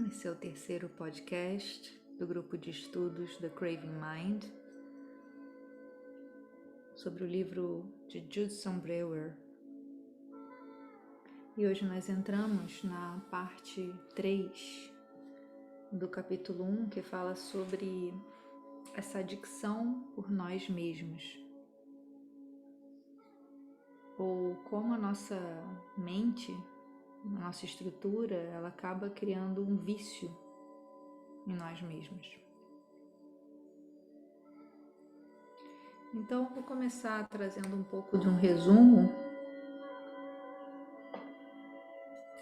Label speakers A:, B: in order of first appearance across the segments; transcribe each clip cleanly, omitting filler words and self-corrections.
A: Esse é o terceiro podcast do grupo de estudos The Craving Mind, sobre o livro de Judson Brewer. E hoje nós entramos na parte 3 do capítulo 1, que fala sobre essa adicção por nós mesmos, ou como a nossa mente, a nossa estrutura, ela acaba criando um vício em nós mesmos. Então, vou começar trazendo um pouco de um resumo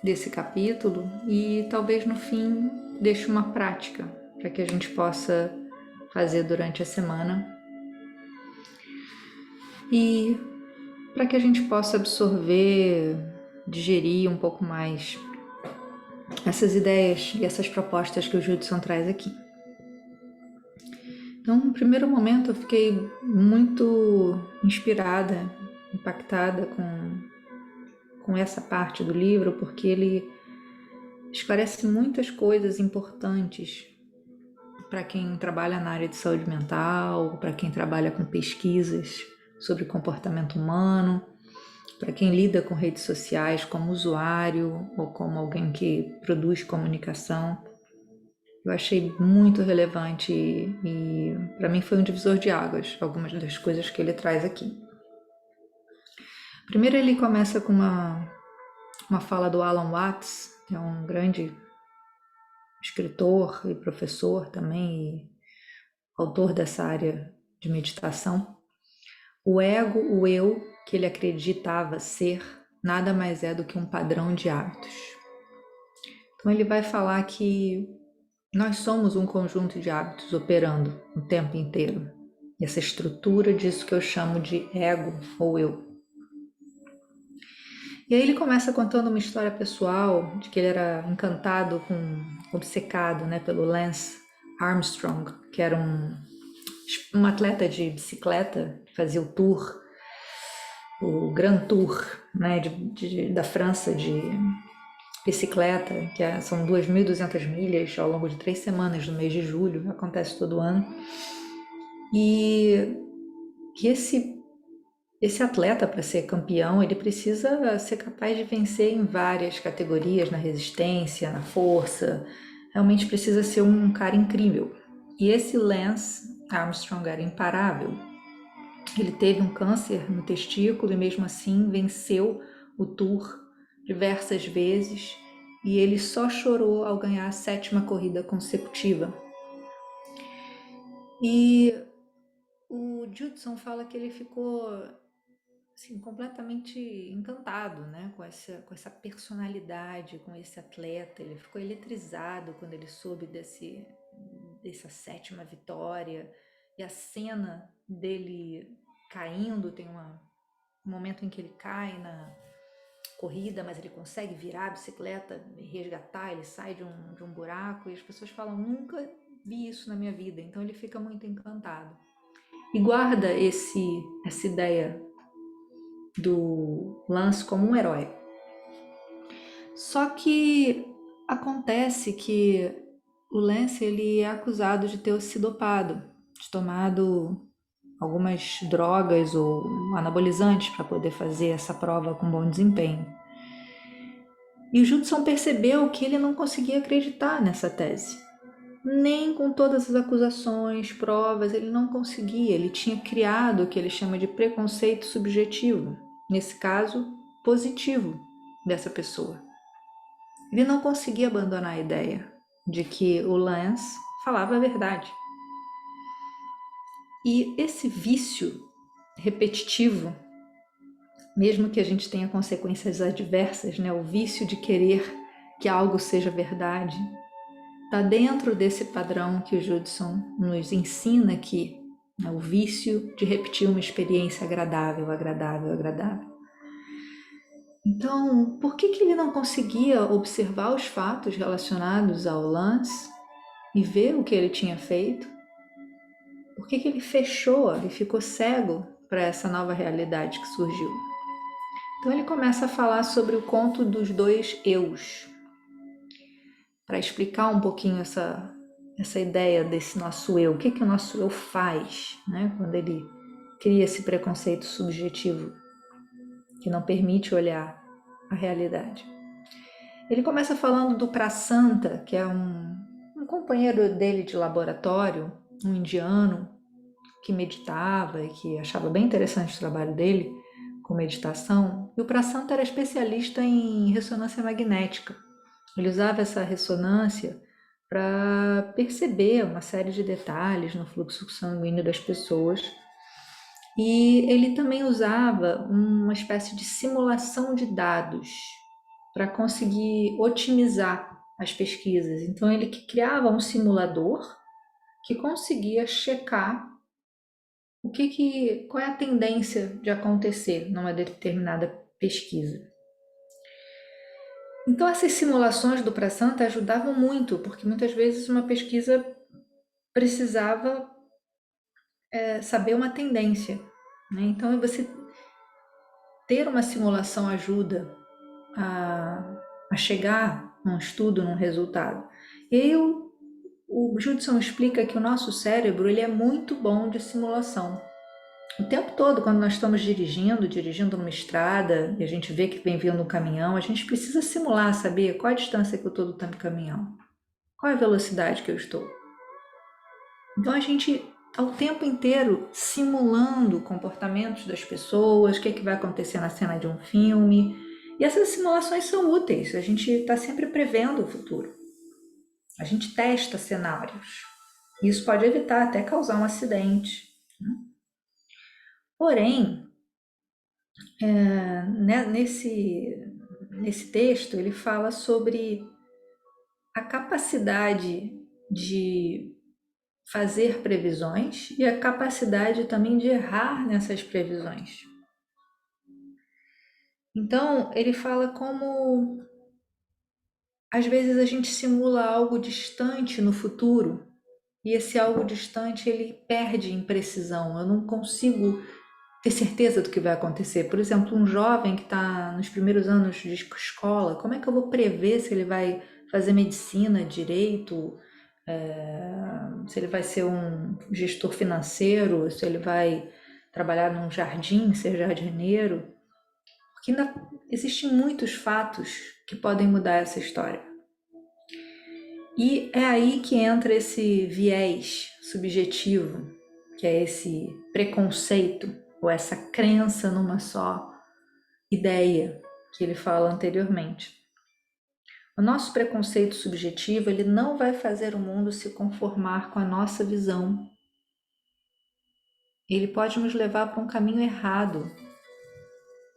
A: desse capítulo e talvez no fim deixe uma prática para que a gente possa fazer durante a semana e para que a gente possa absorver, digerir um pouco mais essas ideias e essas propostas que o Judson traz aqui. Então, no primeiro momento eu fiquei muito inspirada, impactada com essa parte do livro, porque ele esclarece muitas coisas importantes para quem trabalha na área de saúde mental, para quem trabalha com pesquisas sobre comportamento humano, para quem lida com redes sociais como usuário ou como alguém que produz comunicação. Eu achei muito relevante e para mim foi um divisor de águas, algumas das coisas que ele traz aqui. Primeiro ele começa com uma fala do Alan Watts, que é um grande escritor e professor também, e autor dessa área de meditação. O ego, o eu, que ele acreditava ser, nada mais é do que um padrão de hábitos. Então ele vai falar que nós somos um conjunto de hábitos operando o tempo inteiro. E essa estrutura disso que eu chamo de ego ou eu. E aí ele começa contando uma história pessoal de que ele era encantado obcecado, pelo Lance Armstrong, que era um atleta de bicicleta, que fazia o Grand Tour, da França de bicicleta, são 2.200 milhas ao longo de 3 semanas no mês de julho, acontece todo ano. E esse atleta, para ser campeão, ele precisa ser capaz de vencer em várias categorias, na resistência, na força. Realmente precisa ser um cara incrível. E esse Lance Armstrong era imparável. Ele teve um câncer no testículo e mesmo assim venceu o Tour diversas vezes e ele só chorou ao ganhar a 7ª corrida consecutiva. E o Judson fala que ele ficou assim, completamente encantado, com essa personalidade, com esse atleta. Ele ficou eletrizado quando ele soube dessa 7ª vitória. E a cena dele caindo, tem um momento em que ele cai na corrida, mas ele consegue virar a bicicleta e resgatar, ele sai de um buraco e as pessoas falam, nunca vi isso na minha vida. Então ele fica muito encantado. E guarda essa ideia do Lance como um herói. Só que acontece que o Lance ele é acusado de ter se dopado, de tomado algumas drogas ou anabolizantes para poder fazer essa prova com bom desempenho. E o Judson percebeu que ele não conseguia acreditar nessa tese. Nem com todas as acusações, provas, ele não conseguia. Ele tinha criado o que ele chama de preconceito subjetivo, nesse caso, positivo, dessa pessoa. Ele não conseguia abandonar a ideia de que o Lance falava a verdade. E esse vício repetitivo, mesmo que a gente tenha consequências adversas, o vício de querer que algo seja verdade, está dentro desse padrão que o Judson nos ensina aqui, o vício de repetir uma experiência agradável, agradável, agradável. Então, por que ele não conseguia observar os fatos relacionados ao Lance e ver o que ele tinha feito? Por que ele fechou e ficou cego para essa nova realidade que surgiu? Então ele começa a falar sobre o conto dos 2 eus. para explicar um pouquinho essa ideia desse nosso eu. O que o nosso eu faz, né, quando ele cria esse preconceito subjetivo que não permite olhar a realidade. Ele começa falando do Prasanta, que é um companheiro dele de laboratório, um indiano, que meditava e que achava bem interessante o trabalho dele com meditação. E o Prasanta era especialista em ressonância magnética. Ele usava essa ressonância para perceber uma série de detalhes no fluxo sanguíneo das pessoas. E ele também usava uma espécie de simulação de dados para conseguir otimizar as pesquisas. Então ele criava um simulador que conseguia checar qual é a tendência de acontecer numa determinada pesquisa. Então essas simulações do Prasanta ajudavam muito, porque muitas vezes uma pesquisa precisava saber uma tendência, né? Então você ter uma simulação ajuda a chegar num estudo, num resultado. E aí o Judson explica que o nosso cérebro ele é muito bom de simulação. O tempo todo, quando nós estamos dirigindo numa estrada, e a gente vê que vem vindo um caminhão, a gente precisa simular, saber qual a distância que eu estou do caminhão, qual é a velocidade que eu estou. Então a gente está o tempo inteiro simulando comportamentos das pessoas, o que vai acontecer na cena de um filme. E essas simulações são úteis, a gente está sempre prevendo o futuro. A gente testa cenários. Isso pode evitar até causar um acidente. Porém, nesse texto, ele fala sobre a capacidade de fazer previsões e a capacidade também de errar nessas previsões. Então, ele fala como às vezes a gente simula algo distante no futuro e esse algo distante ele perde em precisão. Eu não consigo ter certeza do que vai acontecer. Por exemplo, um jovem que está nos primeiros anos de escola, como é que eu vou prever se ele vai fazer medicina, direito, se ele vai ser um gestor financeiro, se ele vai trabalhar num jardim, ser jardineiro? Porque ainda existem muitos fatos que podem mudar essa história. E é aí que entra esse viés subjetivo, que é esse preconceito ou essa crença numa só ideia que ele fala anteriormente. O nosso preconceito subjetivo, ele não vai fazer o mundo se conformar com a nossa visão. Ele pode nos levar para um caminho errado,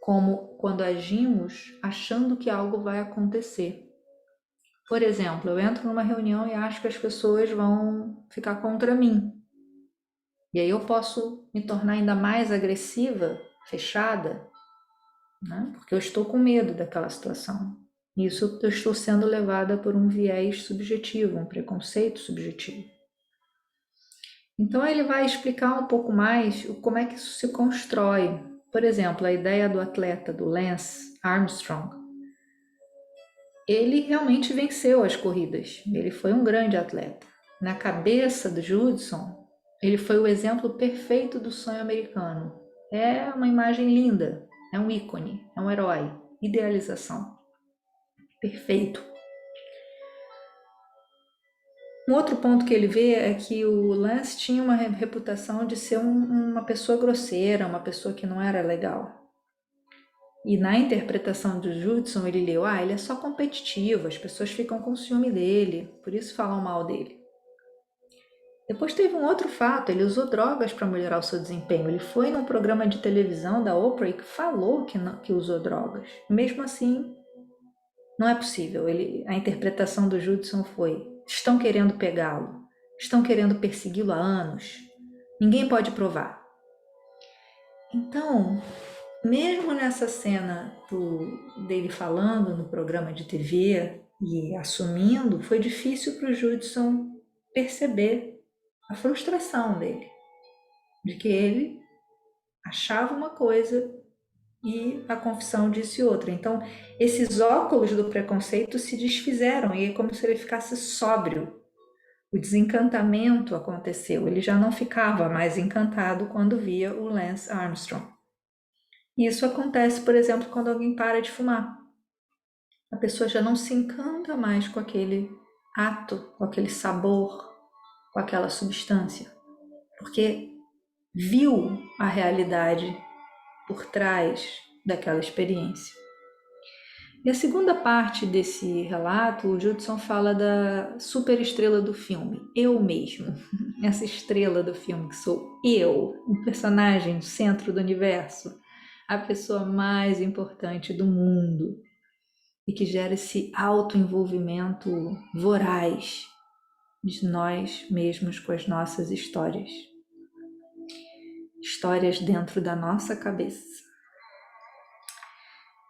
A: como quando agimos achando que algo vai acontecer. Por exemplo, eu entro numa reunião e acho que as pessoas vão ficar contra mim. E aí eu posso me tornar ainda mais agressiva, fechada, né? Porque eu estou com medo daquela situação. Isso eu estou sendo levada por um viés subjetivo, um preconceito subjetivo. Então ele vai explicar um pouco mais como é que isso se constrói. Por exemplo, a ideia do atleta, do Lance Armstrong. Ele realmente venceu as corridas, ele foi um grande atleta. Na cabeça do Judson, ele foi o exemplo perfeito do sonho americano. É uma imagem linda, é um ícone, é um herói, idealização. Perfeito. Um outro ponto que ele vê é que o Lance tinha uma reputação de ser uma pessoa grosseira, uma pessoa que não era legal. E na interpretação do Judson, ele leu, ele é só competitivo, as pessoas ficam com ciúme dele, por isso falam mal dele. Depois teve um outro fato, ele usou drogas para melhorar o seu desempenho. Ele foi num programa de televisão da Oprah e falou que usou drogas. Mesmo assim, não é possível. A interpretação do Judson foi, estão querendo pegá-lo, estão querendo persegui-lo há anos. Ninguém pode provar. Então, mesmo nessa cena dele falando no programa de TV e assumindo, foi difícil para o Judson perceber a frustração dele, de que ele achava uma coisa e a confissão disse outra. Então, esses óculos do preconceito se desfizeram e é como se ele ficasse sóbrio. O desencantamento aconteceu, ele já não ficava mais encantado quando via o Lance Armstrong. E isso acontece, por exemplo, quando alguém para de fumar. A pessoa já não se encanta mais com aquele ato, com aquele sabor, com aquela substância, porque viu a realidade por trás daquela experiência. E a segunda parte desse relato, o Judson fala da superestrela do filme, eu mesmo. Essa estrela do filme que sou eu, o personagem, o centro do universo, a pessoa mais importante do mundo e que gera esse autoenvolvimento voraz de nós mesmos com as nossas histórias. Histórias dentro da nossa cabeça.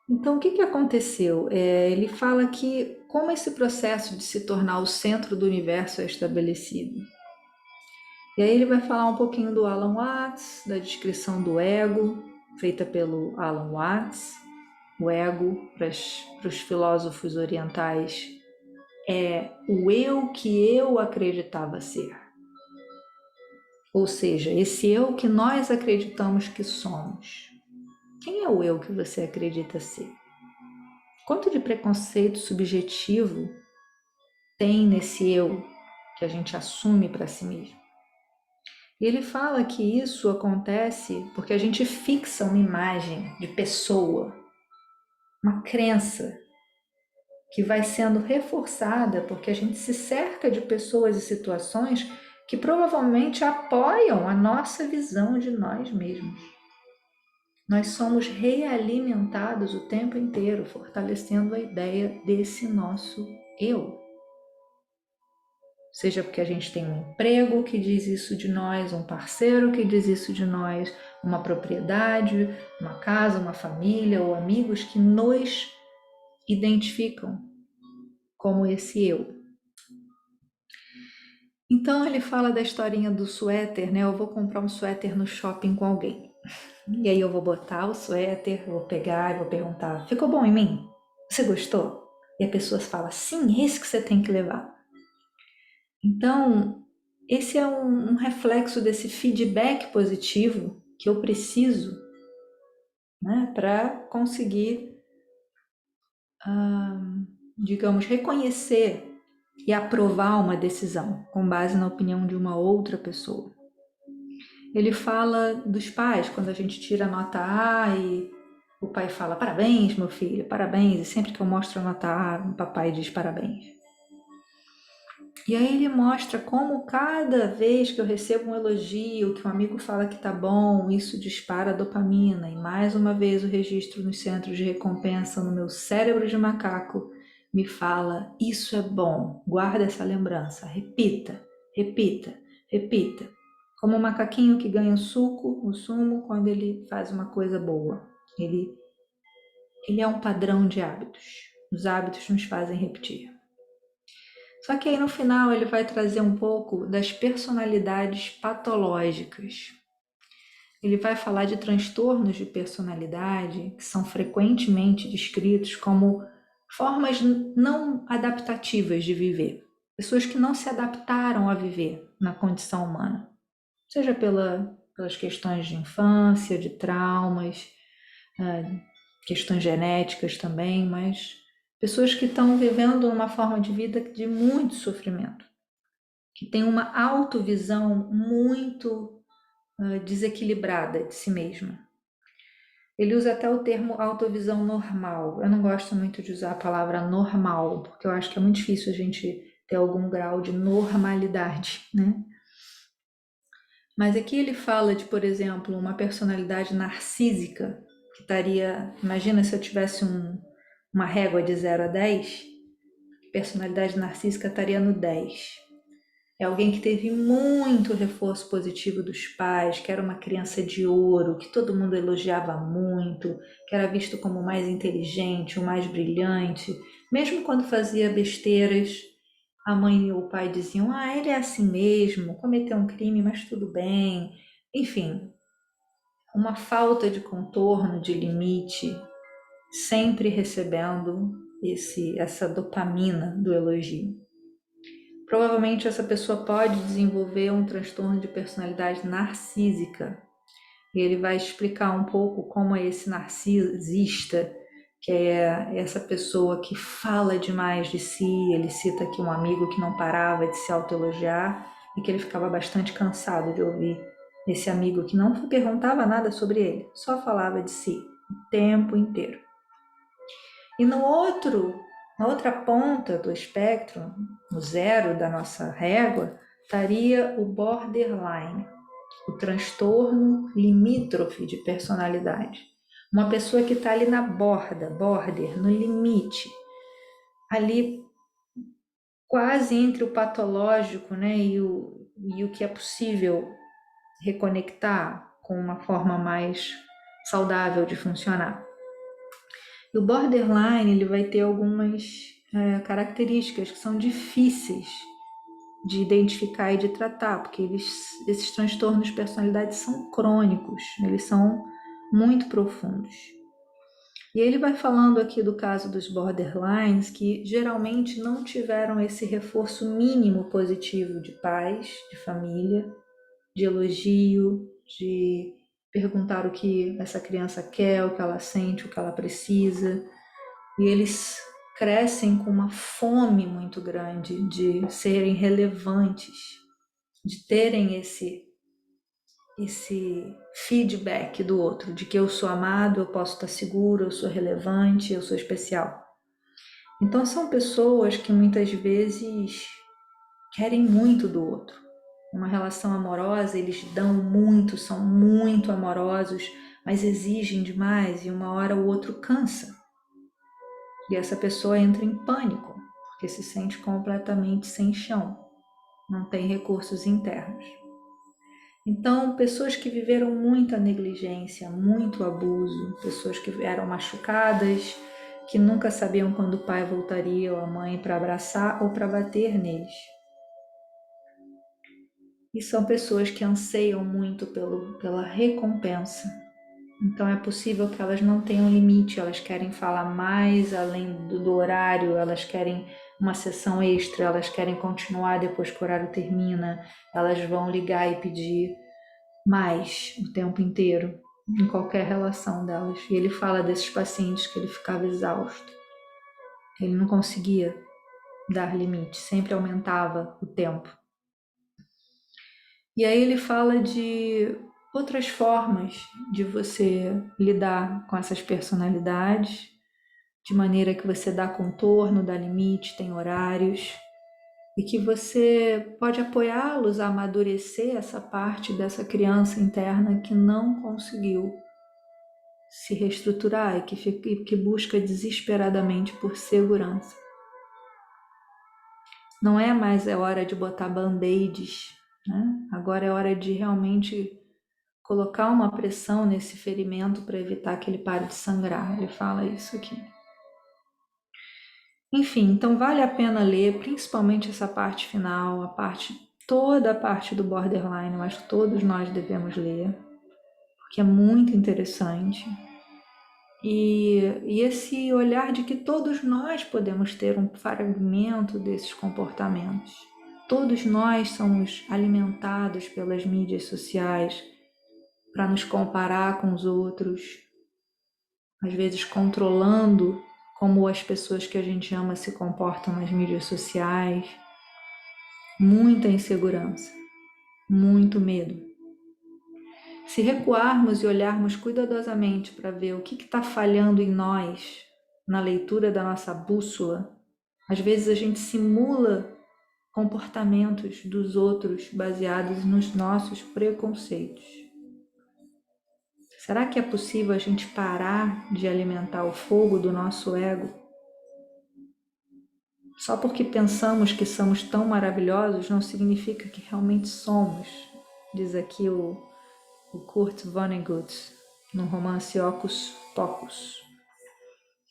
A: Então, o que aconteceu? Ele fala que como esse processo de se tornar o centro do universo é estabelecido. E aí ele vai falar um pouquinho do Alan Watts, da descrição do ego, feita pelo Alan Watts. O ego, para os filósofos orientais, é o eu que eu acreditava ser. Ou seja, esse eu que nós acreditamos que somos. Quem é o eu que você acredita ser? Quanto de preconceito subjetivo tem nesse eu que a gente assume para si mesmo? E ele fala que isso acontece porque a gente fixa uma imagem de pessoa, uma crença que vai sendo reforçada porque a gente se cerca de pessoas e situações que provavelmente apoiam a nossa visão de nós mesmos. Nós somos realimentados o tempo inteiro, fortalecendo a ideia desse nosso eu. Seja porque a gente tem um emprego que diz isso de nós, um parceiro que diz isso de nós, uma propriedade, uma casa, uma família ou amigos que nos identificam como esse eu. Então ele fala da historinha do suéter, né? Eu vou comprar um suéter no shopping com alguém. E aí eu vou botar o suéter, vou pegar e vou perguntar: ficou bom em mim? Você gostou? E a pessoa fala: sim, é esse que você tem que levar. Então, esse é um reflexo desse feedback positivo que eu preciso, né, para conseguir, digamos, reconhecer e aprovar uma decisão com base na opinião de uma outra pessoa. Ele fala dos pais, quando a gente tira a nota A e o pai fala: parabéns, meu filho, parabéns. E sempre que eu mostro a nota A, o papai diz parabéns. E aí ele mostra como cada vez que eu recebo um elogio, que um amigo fala que tá bom, isso dispara dopamina. E mais uma vez o registro nos centros de recompensa no meu cérebro de macaco me fala: isso é bom, guarda essa lembrança, repita, repita, repita. Como o macaquinho que ganha o sumo, quando ele faz uma coisa boa. Ele é um padrão de hábitos. Os hábitos nos fazem repetir. Só que aí no final ele vai trazer um pouco das personalidades patológicas. Ele vai falar de transtornos de personalidade que são frequentemente descritos como formas não adaptativas de viver. Pessoas que não se adaptaram a viver na condição humana. Seja pelas questões de infância, de traumas, questões genéticas também, mas pessoas que estão vivendo uma forma de vida de muito sofrimento, que tem uma autovisão muito desequilibrada de si mesma. Ele usa até o termo autovisão normal. Eu não gosto muito de usar a palavra normal, porque eu acho que é muito difícil a gente ter algum grau de normalidade, né? Mas aqui ele fala de, por exemplo, uma personalidade narcísica, que estaria. Imagina se eu tivesse uma régua de 0 a 10, personalidade narcísica estaria no 10. É alguém que teve muito reforço positivo dos pais, que era uma criança de ouro, que todo mundo elogiava muito, que era visto como o mais inteligente, o mais brilhante. Mesmo quando fazia besteiras, a mãe e o pai diziam: ele é assim mesmo, cometeu um crime, mas tudo bem. Enfim, uma falta de contorno, de limite, sempre recebendo essa dopamina do elogio. Provavelmente essa pessoa pode desenvolver um transtorno de personalidade narcísica. E ele vai explicar um pouco como é esse narcisista, que é essa pessoa que fala demais de si. Ele cita aqui um amigo que não parava de se autoelogiar e que ele ficava bastante cansado de ouvir esse amigo que não perguntava nada sobre ele, só falava de si o tempo inteiro. E na outra ponta do espectro, no zero da nossa régua, estaria o borderline, o transtorno limítrofe de personalidade. Uma pessoa que está ali na border, no limite, ali quase entre o patológico, né, e o que é possível reconectar com uma forma mais saudável de funcionar. E o borderline ele vai ter algumas características que são difíceis de identificar e de tratar, porque esses transtornos de personalidade são crônicos, eles são muito profundos. E ele vai falando aqui do caso dos borderlines, que geralmente não tiveram esse reforço mínimo positivo de pais, de família, de elogio, de perguntar o que essa criança quer, o que ela sente, o que ela precisa. E eles crescem com uma fome muito grande de serem relevantes, de terem esse feedback do outro, de que eu sou amado, eu posso estar seguro, eu sou relevante, eu sou especial. Então são pessoas que muitas vezes querem muito do outro. Uma relação amorosa, eles dão muito, são muito amorosos, mas exigem demais e uma hora o outro cansa. E essa pessoa entra em pânico, porque se sente completamente sem chão, não tem recursos internos. Então, pessoas que viveram muita negligência, muito abuso, pessoas que eram machucadas, que nunca sabiam quando o pai voltaria ou a mãe para abraçar ou para bater neles. E são pessoas que anseiam muito pela recompensa. Então é possível que elas não tenham limite, elas querem falar mais além do horário, elas querem uma sessão extra, elas querem continuar depois que o horário termina, elas vão ligar e pedir mais o tempo inteiro, em qualquer relação delas. E ele fala desses pacientes que ele ficava exausto. Ele não conseguia dar limite, sempre aumentava o tempo. E aí ele fala de outras formas de você lidar com essas personalidades, de maneira que você dá contorno, dá limite, tem horários, e que você pode apoiá-los a amadurecer essa parte dessa criança interna que não conseguiu se reestruturar e que busca desesperadamente por segurança. Não é mais hora de botar band-aids, né? Agora é hora de realmente colocar uma pressão nesse ferimento para evitar que ele pare de sangrar. Ele fala isso aqui. Enfim, então vale a pena ler, principalmente essa parte final, toda a parte do borderline, eu acho que todos nós devemos ler, porque é muito interessante. E esse olhar de que todos nós podemos ter um fragmento desses comportamentos. Todos nós somos alimentados pelas mídias sociais para nos comparar com os outros, às vezes controlando como as pessoas que a gente ama se comportam nas mídias sociais. Muita insegurança, muito medo. Se recuarmos e olharmos cuidadosamente para ver o que está falhando em nós, na leitura da nossa bússola, às vezes a gente simula comportamentos dos outros baseados nos nossos preconceitos. Será que é possível a gente parar de alimentar o fogo do nosso ego? Só porque pensamos que somos tão maravilhosos não significa que realmente somos, diz aqui o Kurt Vonnegut, no romance Hocus Pocus.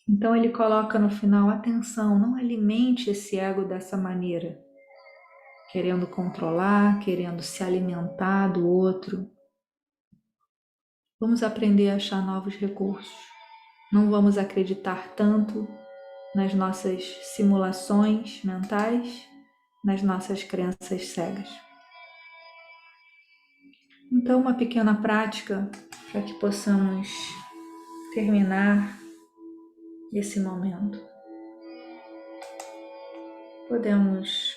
A: Então ele coloca no final, atenção, não alimente esse ego dessa maneira, querendo controlar, querendo se alimentar do outro. Vamos aprender a achar novos recursos. Não vamos acreditar tanto nas nossas simulações mentais, nas nossas crenças cegas. Então, uma pequena prática para que possamos terminar esse momento. Podemos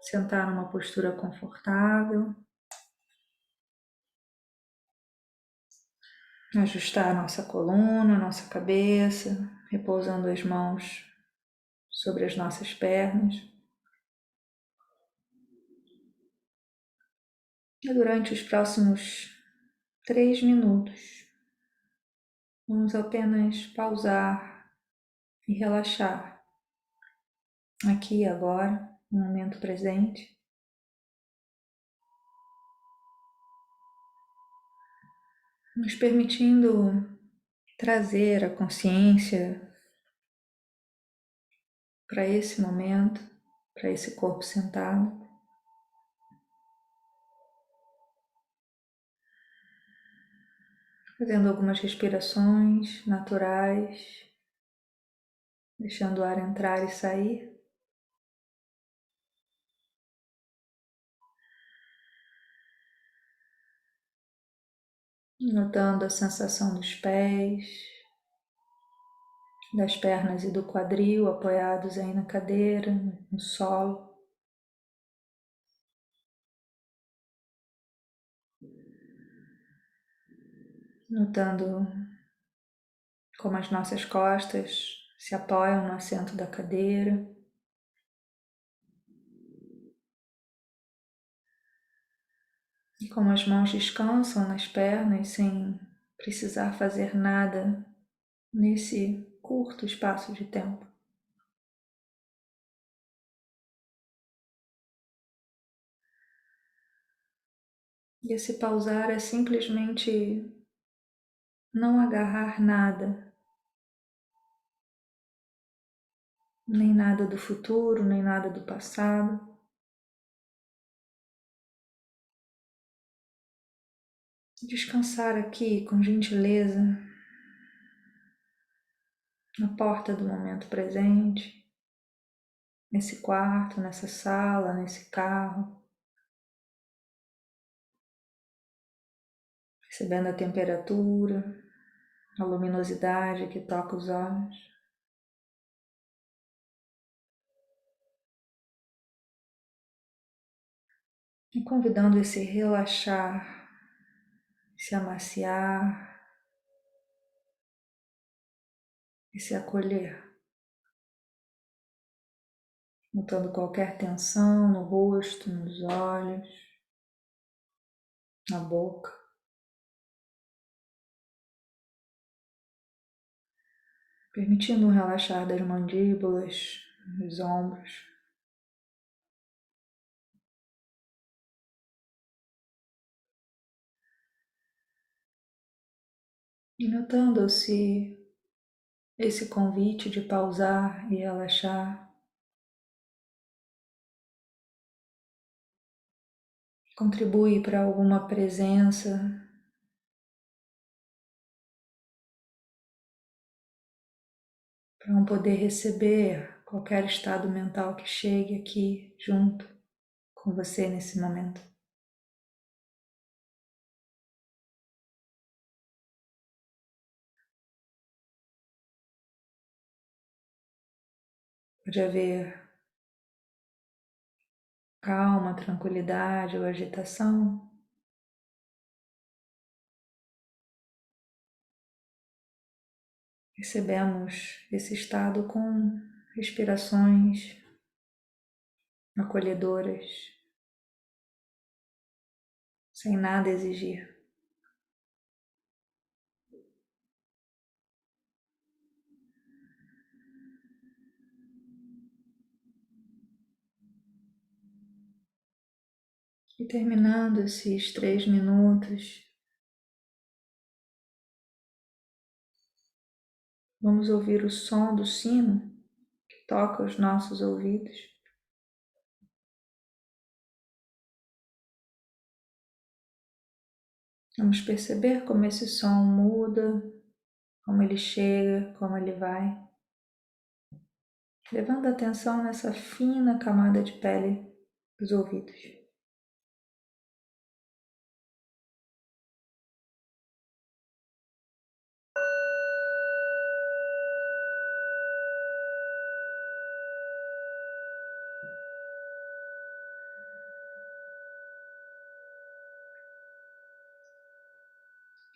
A: sentar numa postura confortável, ajustar a nossa coluna, a nossa cabeça, repousando as mãos sobre as nossas pernas. E durante os próximos 3 minutos, vamos apenas pausar e relaxar, aqui e agora, no momento presente. Nos permitindo trazer a consciência para esse momento, para esse corpo sentado. Fazendo algumas respirações naturais, deixando o ar entrar e sair. Notando a sensação dos pés, das pernas e do quadril apoiados aí na cadeira, no solo. Notando como as nossas costas se apoiam no assento da cadeira. E como as mãos descansam nas pernas sem precisar fazer nada nesse curto espaço de tempo. E esse pausar é simplesmente não agarrar nada, nem nada do futuro, nem nada do passado. Descansar aqui com gentileza na porta do momento presente, nesse quarto, nessa sala, nesse carro, percebendo a temperatura, a luminosidade que toca os olhos. E convidando esse relaxar, esse amaciar, esse acolher. Notando qualquer tensão no rosto, nos olhos, na boca. Permitindo um relaxar das mandíbulas, dos ombros. E notando se esse convite de pausar e relaxar contribui para alguma presença, para um poder receber qualquer estado mental que chegue aqui junto com você nesse momento. Pode haver calma, tranquilidade ou agitação. Recebemos esse estado com respirações acolhedoras, sem nada exigir. E terminando esses 3 minutos, vamos ouvir o som do sino que toca os nossos ouvidos. Vamos perceber como esse som muda, como ele chega, como ele vai. Levando atenção nessa fina camada de pele dos ouvidos.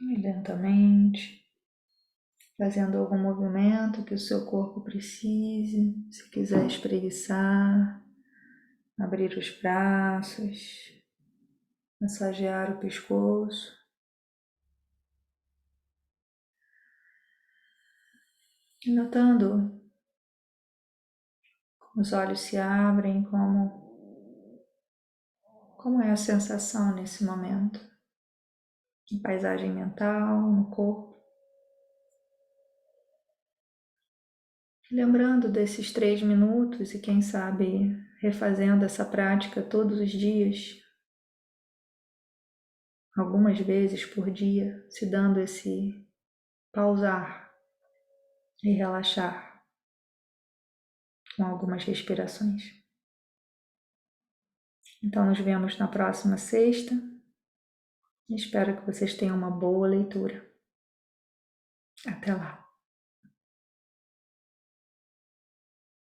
A: E lentamente, fazendo algum movimento que o seu corpo precise. Se quiser espreguiçar, abrir os braços, massagear o pescoço. E notando como os olhos se abrem, como é a sensação nesse momento. Em paisagem mental, no corpo. Lembrando desses 3 minutos e quem sabe refazendo essa prática todos os dias, algumas vezes por dia, se dando esse pausar e relaxar com algumas respirações. Então nos vemos na próxima sexta. Espero que vocês tenham uma boa leitura. Até lá!